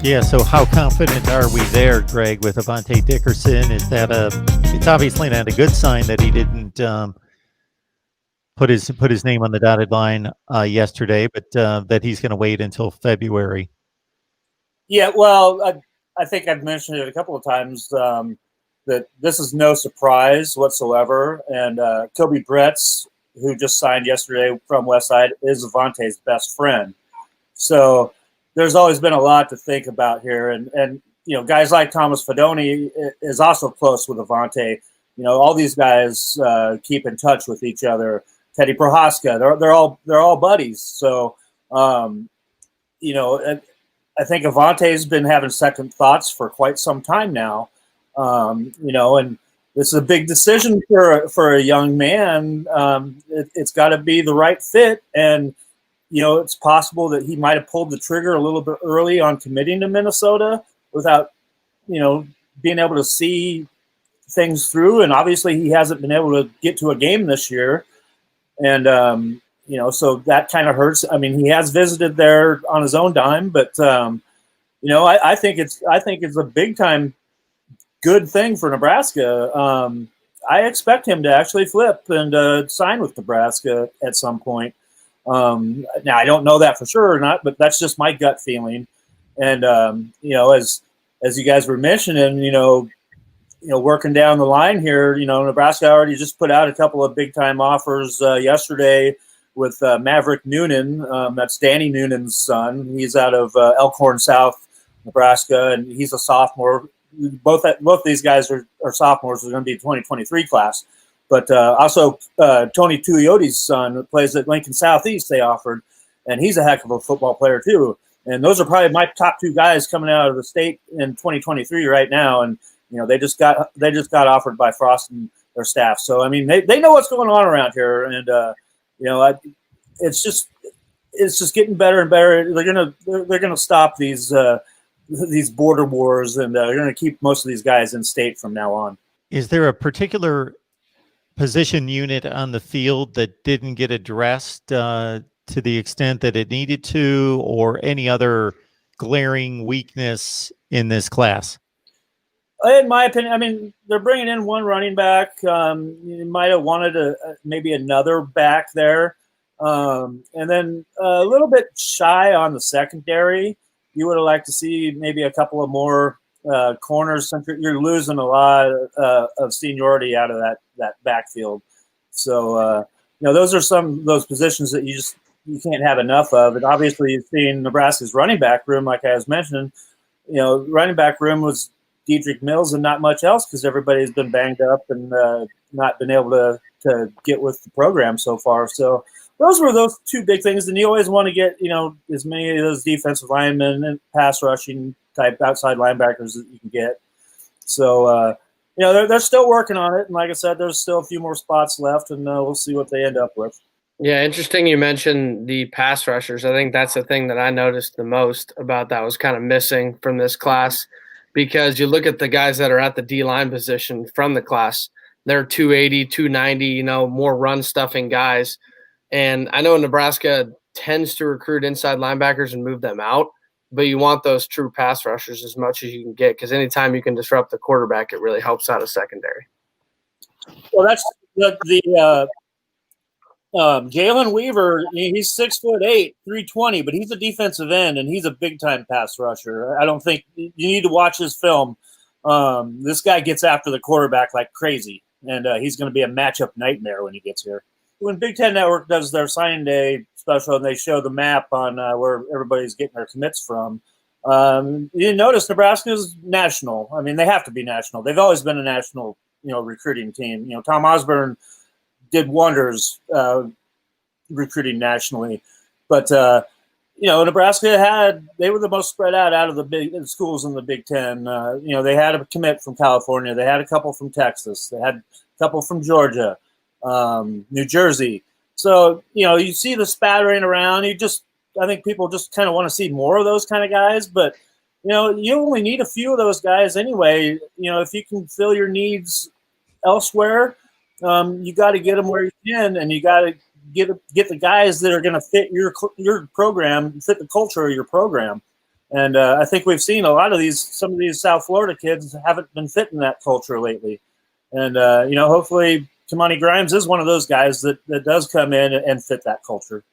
Yeah, so how confident are we there, Greg, with Avante Dickerson? Is that it's obviously not a good sign that he didn't put his name on the dotted line yesterday, but that he's going to wait until February. Yeah, well, I think I've mentioned it a couple of times that this is no surprise whatsoever. And Kobe Bretz, who just signed yesterday from Westside, is Avante's best friend. So there's always been a lot to think about here. And guys like Thomas Fedoni is also close with Avante. All these guys keep in touch with each other. Teddy Prohaska, they're all buddies. So, I think Avante's been having second thoughts for quite some time now. And this is a big decision for a young man. It's got to be the right fit. And, it's possible that he might have pulled the trigger a little bit early on committing to Minnesota without, being able to see things through. And obviously he hasn't been able to get to a game this year. And, so that kind of hurts. I mean, he has visited there on his own dime, but, I think it's a big time good thing for Nebraska. I expect him to actually flip and sign with Nebraska at some point. Now I don't know that for sure or not, but that's just my gut feeling. And as you guys were mentioning, working down the line here, Nebraska already just put out a couple of big time offers yesterday with Maverick Noonan. That's Danny Noonan's son. He's out of Elkhorn South, Nebraska, and he's a sophomore. Both these guys are sophomores. They're going to be a 2023 class. But also Tony Tuiotti's son plays at Lincoln Southeast. They offered, and he's a heck of a football player too. And those are probably my top two guys coming out of the state in 2023 right now. And they just got offered by Frost and their staff. So I mean, they know what's going on around here, and it's just getting better and better. They're gonna stop these border wars, and they're gonna keep most of these guys in state from now on. Is there a particular position unit on the field that didn't get addressed to the extent that it needed to, or any other glaring weakness in this class? In my opinion, I mean, they're bringing in one running back. You might have wanted maybe another back there. And then a little bit shy on the secondary. You would have liked to see maybe a couple of more corners. You're losing a lot of seniority out of that backfield. So, those are some of those positions that you can't have enough of. And obviously, you've seen Nebraska's running back room, like I was mentioning. Running back room was Dedrick Mills and not much else because everybody's been banged up and not been able to get with the program so far. So those were those two big things. And you always want to get, as many of those defensive linemen and pass rushing type outside linebackers that you can get. So, they're still working on it. And like I said, there's still a few more spots left, and we'll see what they end up with. Yeah, interesting you mentioned the pass rushers. I think that's the thing that I noticed the most about that was kind of missing from this class. Because you look at the guys that are at the D-line position from the class, they're 280, 290, more run-stuffing guys. And I know Nebraska tends to recruit inside linebackers and move them out, but you want those true pass rushers as much as you can get because anytime you can disrupt the quarterback, it really helps out a secondary. Well, that's the Jalen Weaver. He's 6'8", 320, but he's a defensive end and he's a big time pass rusher. I don't think you need to watch his film. This guy gets after the quarterback like crazy, and he's going to be a matchup nightmare when he gets here. When Big Ten Network does their signing day special and they show the map on where everybody's getting their commits from, you notice Nebraska is national. I mean, they have to be national. They've always been a national, recruiting team. Tom Osborne did wonders recruiting nationally. But, Nebraska they were the most spread out of the big schools in the Big Ten. They had a commit from California. They had a couple from Texas. They had a couple from Georgia, New Jersey. So, you see the spattering around. I think people just kind of want to see more of those kind of guys. But, you only need a few of those guys anyway. If you can fill your needs elsewhere, you got to get them where you can, and you got to get the guys that are going to fit your program, fit the culture of your program. And I think we've seen a lot of some of these South Florida kids haven't been fitting that culture lately. And, hopefully Kamani Grimes is one of those guys that does come in and fit that culture.